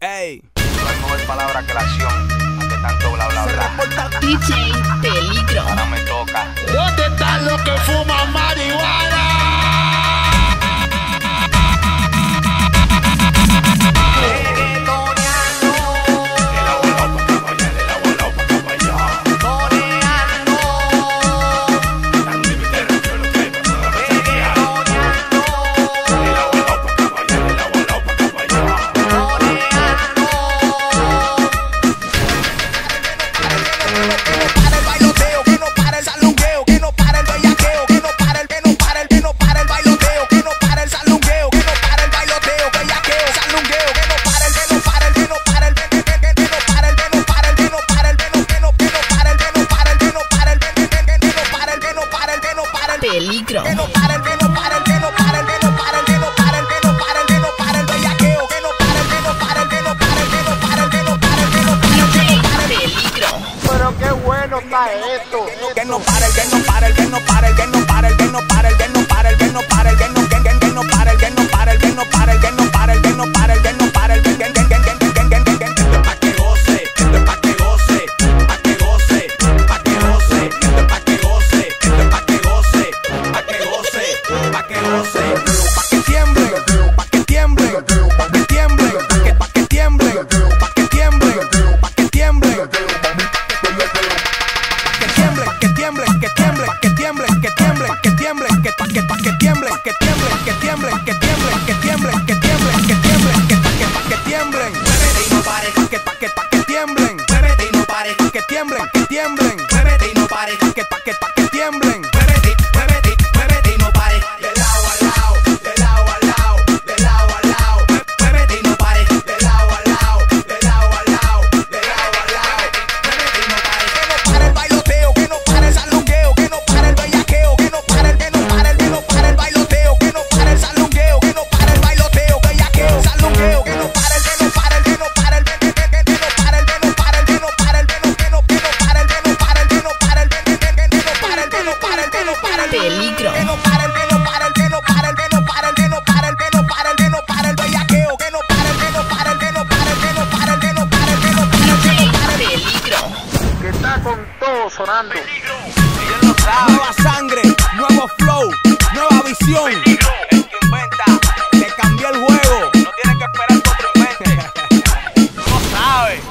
Ey, no hay mejor palabra que la acción, ante tanto bla bla bla. DJ Peligro. Ahora me toca. ¿Dónde están los que fuman marihuana? Peligro. Que no para el que no para el que no para el que no para el que no para el que no para el que no para el bellaqueo, que no para el que no para el que no para el que no para el que no para el que no para el que no para el Peligro. Pero qué bueno está esto. que no para el que no para el que no para el que no para el que no para el que no para el que no para el que no que no para el que no para el que no para el que no para el que no para el que no para el que pa' que goce, pa' que goce, pa' que goce, pa' que goce, pa' que goce, pa' que goce, pa' que goce, pa' que goce, pa' que tiemble, pa' que tiemble, pa' que tiemble, pa' que tiemble, pa' que tiemble, pa' que tiemble, que tiemble, que tiemble, que tiemble, que tiemble, que tiemble, que pa' que tiemble, que tiemble, que tiemble, que tiemble, que tiemble, que tiemble, que tiemble, pa' que tiemblen, muévete y no pares, pa' que tiemblen, muévete y no pares, pa' que tiemblen, que tiemblen, muévete y no pares, pa' que tiemblen, muévete, muévete, muévete y no pares, de lado a lado, de lado a lado, de lado a lado, muévete y no pares, de lado a lado, de lado a lado, de lado a lado, muévete y no pares, que no para el bailoteo, que no para el salungueo, que no para el bellaqueo, que no para el que no para el que no para el bailoteo, que no para el salungueo, que no para el bailoteo, bellaqueo, salungueo, que no para el que no para el que no para el que no para el que no para el que no para el que no para el que no para el que no para el que no para el que no para el que no para el que no para el que no para el Peligro. que no para el que no para el que no para el que no para el que no para el que no para el que no para el bellaqueo, que no para el que no para el que no para el que no para el que no para el que no para el que no para el Peligro. Que está con todo sonando. Ellos lo saben. nueva sangre, nuevo flow, nueva visión. El que inventa, Te cambió el juego. no tiene que esperar que otro invente. Tú no sabes.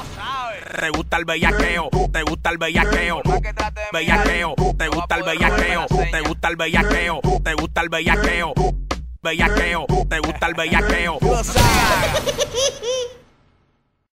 Te gusta el bellaqueo, te gusta el bellaqueo, Más que trate de bellaqueo, te gusta el bellaqueo, te gusta el bellaqueo, te gusta el bellaqueo, bellaqueo, te gusta el bellaqueo.